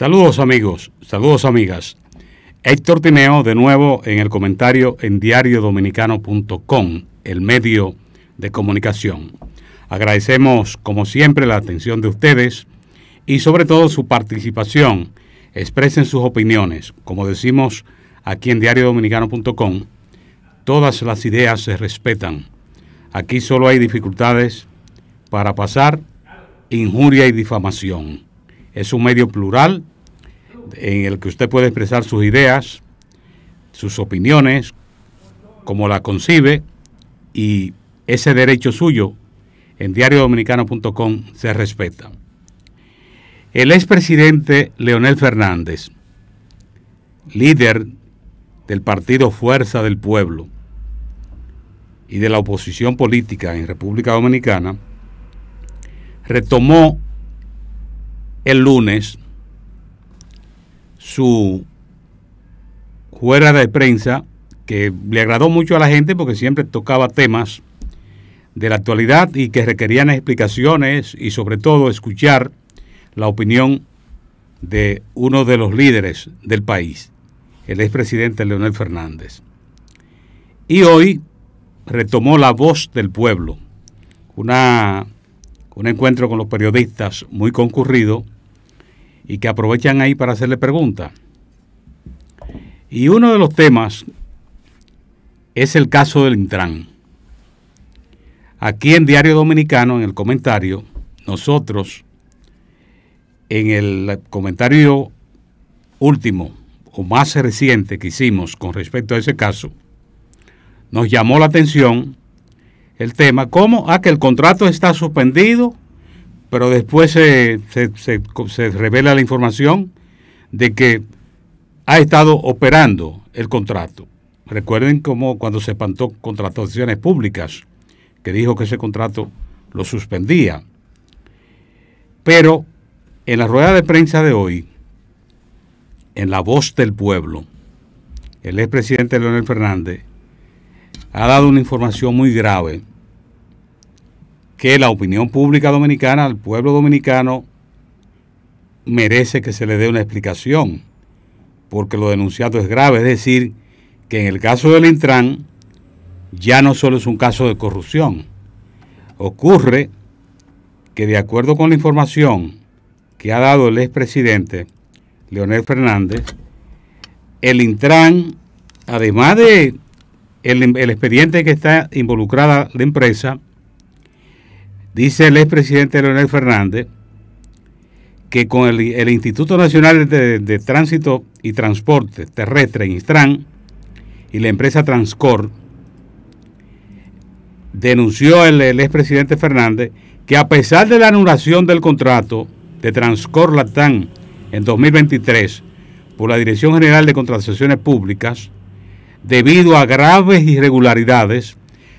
Saludos amigos, saludos amigas. Héctor Tineo de nuevo en el comentario en diariodominicano.com, el medio de comunicación. Agradecemos como siempre la atención de ustedes y sobre todo su participación. Expresen sus opiniones. Como decimos aquí en diariodominicano.com, todas las ideas se respetan. Aquí solo hay dificultades para pasar injuria y difamación. Es un medio plural en el que usted puede expresar sus ideas, sus opiniones, como la concibe, y ese derecho suyo en diariodominicano.com se respeta. El expresidente Leonel Fernández, líder del partido Fuerza del Pueblo y de la oposición política en República Dominicana, retomó el lunes su rueda de prensa, que le agradó mucho a la gente porque siempre tocaba temas de la actualidad y que requerían explicaciones y sobre todo escuchar la opinión de uno de los líderes del país, el expresidente Leonel Fernández. Y hoy retomó La Voz del Pueblo, un encuentro con los periodistas muy concurrido y que aprovechan ahí para hacerle preguntas. Y uno de los temas es el caso del Intran. Aquí en Diario Dominicano, en el comentario, nosotros, en el comentario último o más reciente que hicimos con respecto a ese caso, nos llamó la atención el tema, cómo que el contrato está suspendido, pero después se revela la información de que ha estado operando el contrato. Recuerden cómo cuando se espantó Contrataciones Públicas, que dijo que ese contrato lo suspendía. Pero en la rueda de prensa de hoy, en La Voz del Pueblo, el expresidente Leonel Fernández ha dado una información muy grave que la opinión pública dominicana, al pueblo dominicano, merece que se le dé una explicación, porque lo denunciado es grave. Es decir, que en el caso del Intran ya no solo es un caso de corrupción. Ocurre que, de acuerdo con la información que ha dado el expresidente Leonel Fernández, el Intran, además de el expediente que está involucrada la empresa, dice el expresidente Leonel Fernández que con el Instituto Nacional de Tránsito y Transporte Terrestre, Intran, y la empresa Transcor, denunció el expresidente Fernández que a pesar de la anulación del contrato de Transcor Latam en 2023 por la Dirección General de Contrataciones Públicas, debido a graves irregularidades,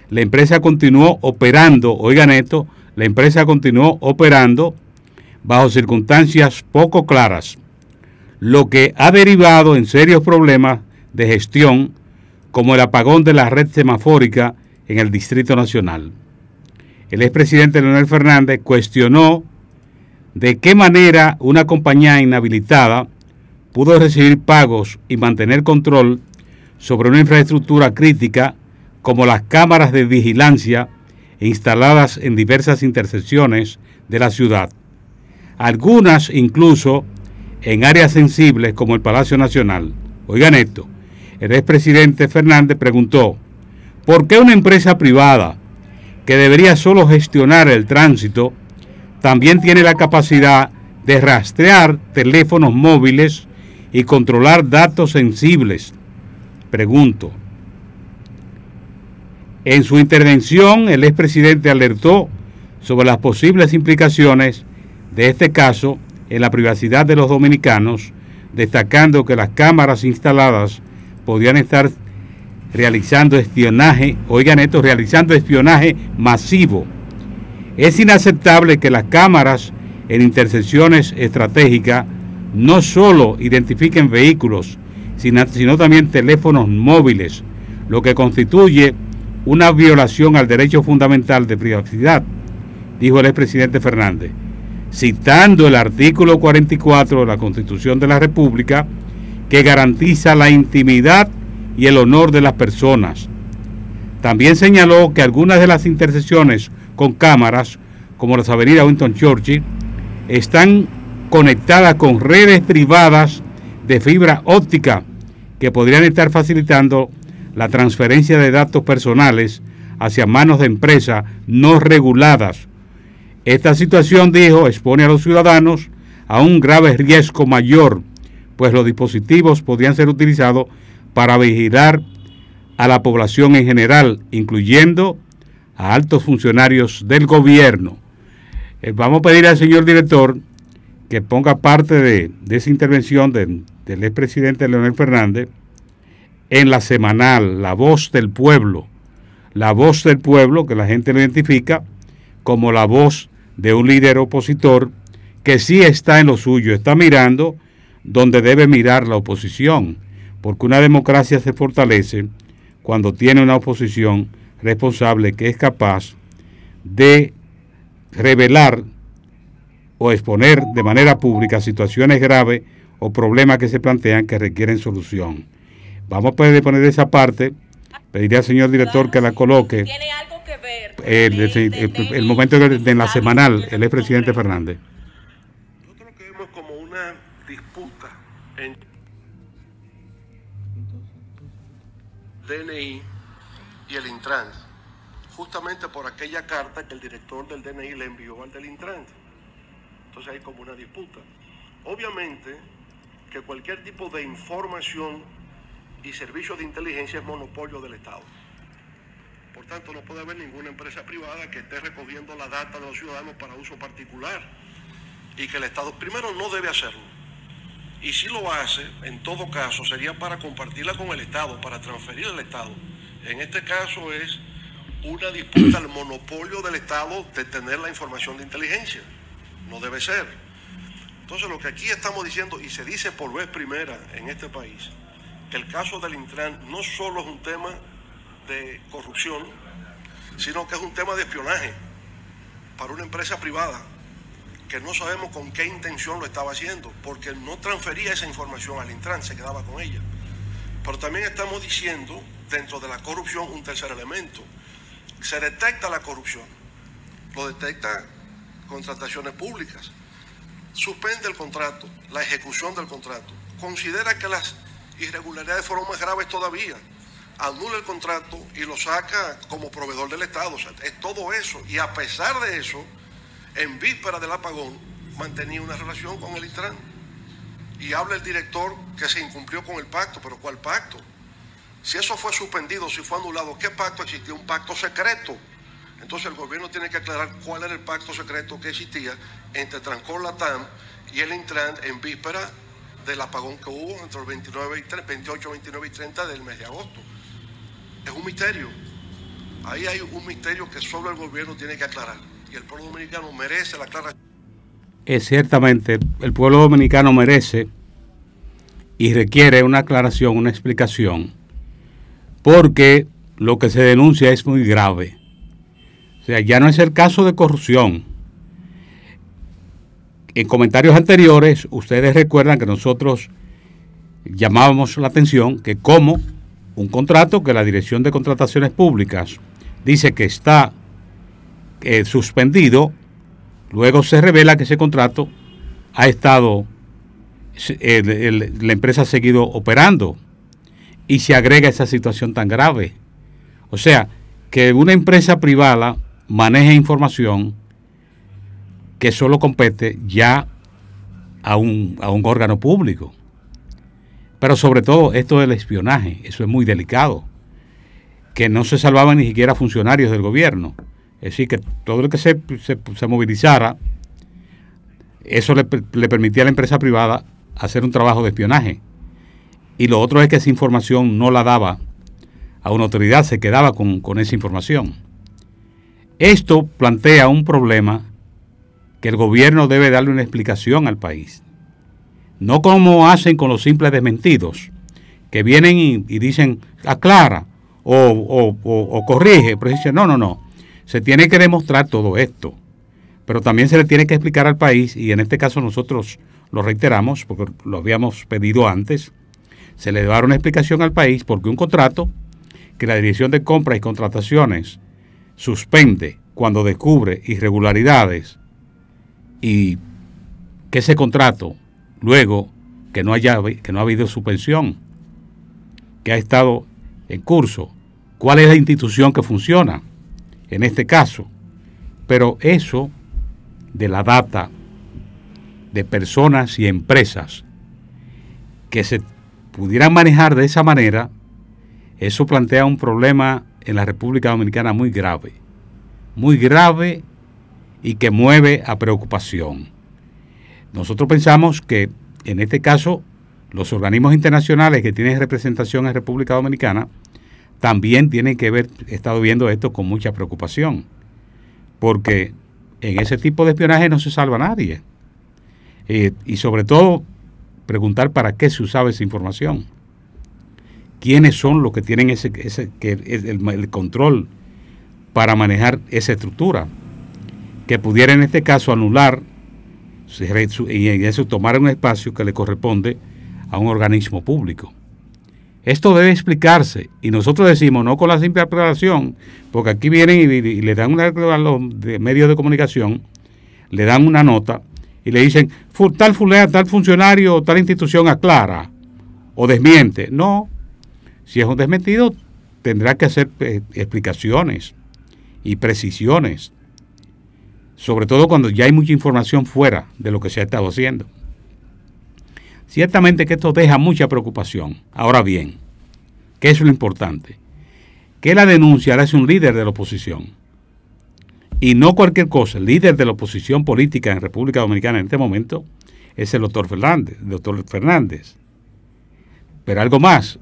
la empresa continuó operando, oigan esto, la empresa continuó operando bajo circunstancias poco claras, lo que ha derivado en serios problemas de gestión, como el apagón de la red semafórica en el Distrito Nacional. El expresidente Leonel Fernández cuestionó de qué manera una compañía inhabilitada pudo recibir pagos y mantener control sobre una infraestructura crítica como las cámaras de vigilancia instaladas en diversas intersecciones de la ciudad, algunas incluso en áreas sensibles como el Palacio Nacional. Oigan esto, el expresidente Fernández preguntó, ¿por qué una empresa privada que debería solo gestionar el tránsito también tiene la capacidad de rastrear teléfonos móviles y controlar datos sensibles? Pregunto. En su intervención, el expresidente alertó sobre las posibles implicaciones de este caso en la privacidad de los dominicanos, destacando que las cámaras instaladas podían estar realizando espionaje, oigan esto, realizando espionaje masivo. Es inaceptable que las cámaras en intersecciones estratégicas no solo identifiquen vehículos, sino también teléfonos móviles, lo que constituye una violación al derecho fundamental de privacidad, dijo el expresidente Fernández. citando el artículo 44 de la Constitución de la República, que garantiza la intimidad y el honor de las personas. También señaló que algunas de las intersecciones con cámaras, como las avenidas Winston Churchill, están conectadas con redes privadas de fibra óptica que podrían estar facilitando la transferencia de datos personales hacia manos de empresas no reguladas. Esta situación, dijo, expone a los ciudadanos a un grave riesgo mayor, pues los dispositivos podrían ser utilizados para vigilar a la población en general, incluyendo a altos funcionarios del gobierno. Vamos a pedir al señor director que ponga parte de esa intervención del expresidente Leonel Fernández en la semanal La Voz del Pueblo. La Voz del Pueblo, que la gente lo identifica como la voz de un líder opositor que sí está en lo suyo, está mirando donde debe mirar la oposición, porque una democracia se fortalece cuando tiene una oposición responsable que es capaz de revelar o exponer de manera pública situaciones graves o problemas que se plantean que requieren solución. Vamos a poner esa parte. Pediría al señor director que la coloque. ¿Tiene algo que ver el momento de la semanal, el expresidente Fernández. Nosotros lo que vemos como una disputa entre DNI y el Intran, justamente por aquella carta que el director del DNI le envió al del Intran. Entonces hay como una disputa. Obviamente que cualquier tipo de información y servicio de inteligencia es monopolio del Estado. Por tanto, no puede haber ninguna empresa privada que esté recogiendo la data de los ciudadanos para uso particular, y que el Estado, primero, no debe hacerlo. Y si lo hace, en todo caso, sería para compartirla con el Estado, para transferir al Estado. En este caso es una disputa al monopolio del Estado de tener la información de inteligencia. No debe ser. Entonces, lo que aquí estamos diciendo, y se dice por vez primera en este país, que el caso del Intran no solo es un tema de corrupción, sino que es un tema de espionaje para una empresa privada que no sabemos con qué intención lo estaba haciendo, porque no transfería esa información al Intran, se quedaba con ella. Pero también estamos diciendo, dentro de la corrupción, un tercer elemento. Se detecta la corrupción, lo detecta contrataciones públicas, suspende el contrato, la ejecución del contrato, considera que las irregularidades fueron más graves todavía, anula el contrato y lo saca como proveedor del Estado. O sea, es todo eso. Y a pesar de eso, en víspera del apagón, mantenía una relación con el Intran. Y habla el director que se incumplió con el pacto. ¿Pero cuál pacto? Si eso fue suspendido, si fue anulado, ¿qué pacto existía? Un pacto secreto. Entonces el gobierno tiene que aclarar cuál era el pacto secreto que existía entre Trancor Latam y el Intran en víspera del apagón que hubo entre el 28, 29 y 30 del mes de agosto. Es un misterio. Ahí hay un misterio que solo el gobierno tiene que aclarar. Y el pueblo dominicano merece la aclaración. Ciertamente, el pueblo dominicano merece y requiere una aclaración, una explicación, porque lo que se denuncia es muy grave. O sea, ya no es el caso de corrupción. En comentarios anteriores, ustedes recuerdan que nosotros llamábamos la atención que como un contrato que la Dirección de Contrataciones Públicas dice que está suspendido, luego se revela que ese contrato ha estado, la empresa ha seguido operando y se agrega esa situación tan grave. O sea, que una empresa privada maneje información que solo compete ya a un órgano público. Pero sobre todo esto del espionaje, eso es muy delicado, que no se salvaban ni siquiera funcionarios del gobierno. Es decir, que todo lo que se movilizara, eso le permitía a la empresa privada hacer un trabajo de espionaje. Y lo otro es que esa información no la daba a una autoridad, se quedaba con esa información. Esto plantea un problema que el gobierno debe darle una explicación al país. No como hacen con los simples desmentidos, que vienen y dicen aclara o corrige, pero dicen no. Se tiene que demostrar todo esto, pero también se le tiene que explicar al país, y en este caso nosotros lo reiteramos porque lo habíamos pedido antes, se le debe dar una explicación al país porque un contrato que la Dirección de Compras y Contrataciones suspende cuando descubre irregularidades y que ese contrato, luego que no ha habido suspensión, que ha estado en curso, ¿cuál es la institución que funciona en este caso? Pero eso de la data de personas y empresas que se pudieran manejar de esa manera, eso plantea un problema en la República Dominicana muy grave y que mueve a preocupación. Nosotros pensamos que en este caso los organismos internacionales que tienen representación en República Dominicana también tienen que haber estado viendo esto con mucha preocupación, porque en ese tipo de espionaje no se salva nadie. Y sobre todo preguntar para qué se usaba esa información. ¿Quiénes son los que tienen el control para manejar esa estructura? Que pudiera en este caso anular y en eso tomar un espacio que le corresponde a un organismo público. Esto debe explicarse y nosotros decimos no con la simple aclaración, porque aquí vienen y le dan a los medios de comunicación, le dan una nota y le dicen tal funcionario o tal institución aclara o desmiente. No, si es un desmentido tendrá que hacer explicaciones y precisiones, sobre todo cuando ya hay mucha información fuera de lo que se ha estado haciendo. Ciertamente que esto deja mucha preocupación. Ahora bien, ¿qué es lo importante? Que la denuncia la hace un líder de la oposición. Y no cualquier cosa. El líder de la oposición política en República Dominicana en este momento es el doctor Fernández. Pero algo más.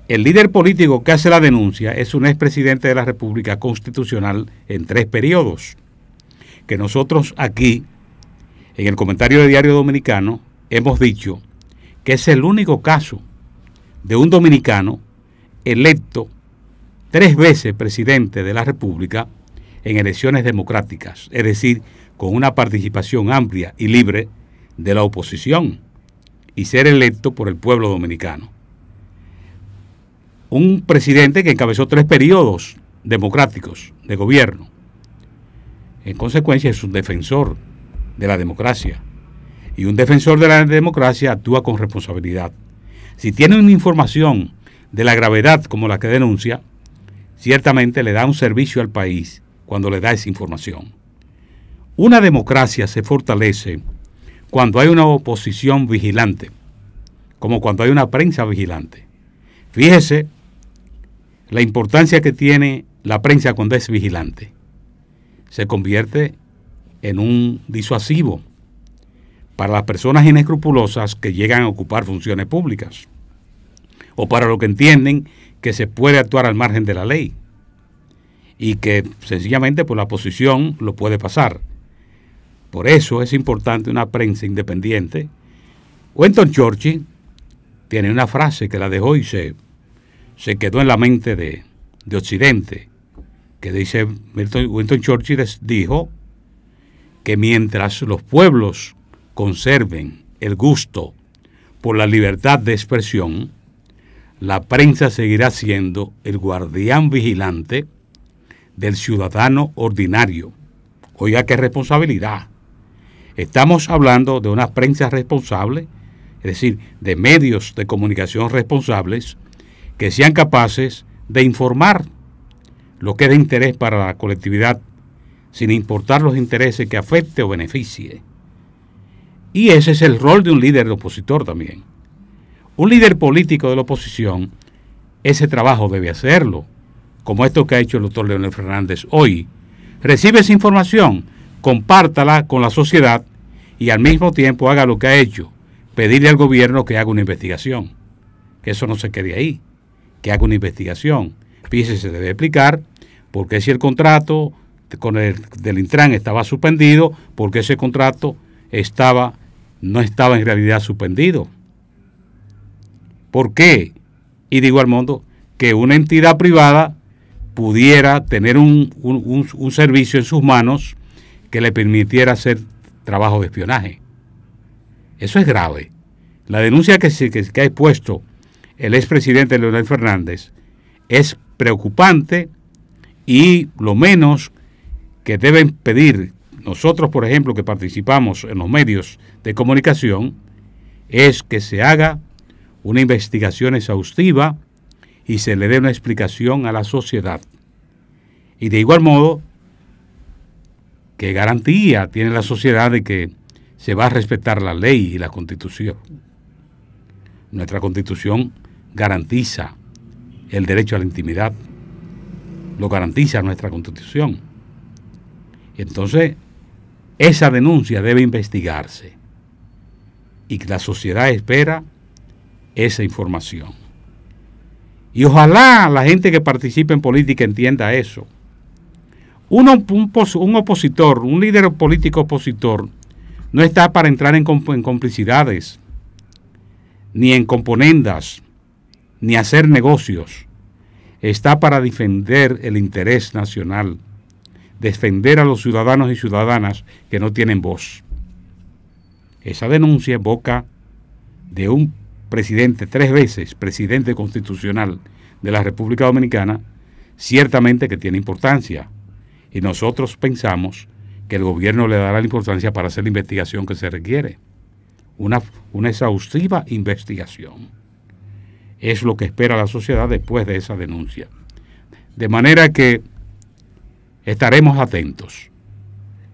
El líder político que hace la denuncia es un expresidente de la República constitucional en 3 periodos. Que nosotros aquí, en el comentario de Diario Dominicano, hemos dicho que es el único caso de un dominicano electo 3 veces presidente de la República en elecciones democráticas, es decir, con una participación amplia y libre de la oposición y ser electo por el pueblo dominicano. Un presidente que encabezó 3 periodos democráticos de gobierno. En consecuencia es un defensor de la democracia. Y un defensor de la democracia actúa con responsabilidad. Si tiene una información de la gravedad como la que denuncia, ciertamente le da un servicio al país cuando le da esa información. Una democracia se fortalece cuando hay una oposición vigilante, como cuando hay una prensa vigilante. Fíjese la importancia que tiene la prensa cuando es vigilante. Se convierte en un disuasivo para las personas inescrupulosas que llegan a ocupar funciones públicas o para los que entienden que se puede actuar al margen de la ley y que sencillamente por la oposición lo puede pasar. Por eso es importante una prensa independiente. Winston Churchill tiene una frase que la dejó y se quedó en la mente de Occidente, que dice, Winston Churchill dijo que mientras los pueblos conserven el gusto por la libertad de expresión, la prensa seguirá siendo el guardián vigilante del ciudadano ordinario. Oiga, qué responsabilidad. Estamos hablando de una prensa responsable, es decir, de medios de comunicación responsables que sean capaces de informar lo que es de interés para la colectividad, sin importar los intereses que afecte o beneficie. Y ese es el rol de un líder opositor también. Un líder político de la oposición, ese trabajo debe hacerlo, como esto que ha hecho el doctor Leonel Fernández hoy. Recibe esa información, compártala con la sociedad y al mismo tiempo haga lo que ha hecho, pedirle al gobierno que haga una investigación. Que eso no se quede ahí, que haga una investigación. Fíjese, se debe explicar por qué si el contrato del Intran estaba suspendido, por qué ese contrato no estaba en realidad suspendido. ¿Por qué? Y digo al mundo que una entidad privada pudiera tener un servicio en sus manos que le permitiera hacer trabajo de espionaje. Eso es grave. La denuncia que ha expuesto el expresidente Leonel Fernández es preocupante, y lo menos que deben pedir nosotros, por ejemplo, que participamos en los medios de comunicación, es que se haga una investigación exhaustiva y se le dé una explicación a la sociedad. Y de igual modo, ¿qué garantía tiene la sociedad de que se va a respetar la ley y la Constitución? Nuestra Constitución garantiza el derecho a la intimidad, lo garantiza nuestra Constitución. Entonces, esa denuncia debe investigarse y la sociedad espera esa información. Y ojalá la gente que participe en política entienda eso. Un opositor, un líder político opositor, no está para entrar en complicidades, ni en componendas, ni hacer negocios. Está para defender el interés nacional, defender a los ciudadanos y ciudadanas que no tienen voz. Esa denuncia en boca de un presidente, 3 veces presidente constitucional de la República Dominicana, ciertamente que tiene importancia. Y nosotros pensamos que el gobierno le dará la importancia para hacer la investigación que se requiere. Una exhaustiva investigación. Es lo que espera la sociedad después de esa denuncia. De manera que estaremos atentos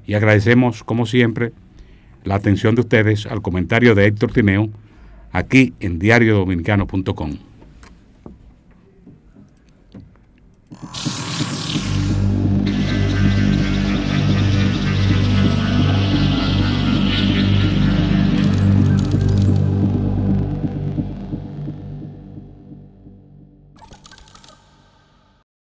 y agradecemos, como siempre, la atención de ustedes al comentario de Héctor Tineo aquí en diariodominicano.com.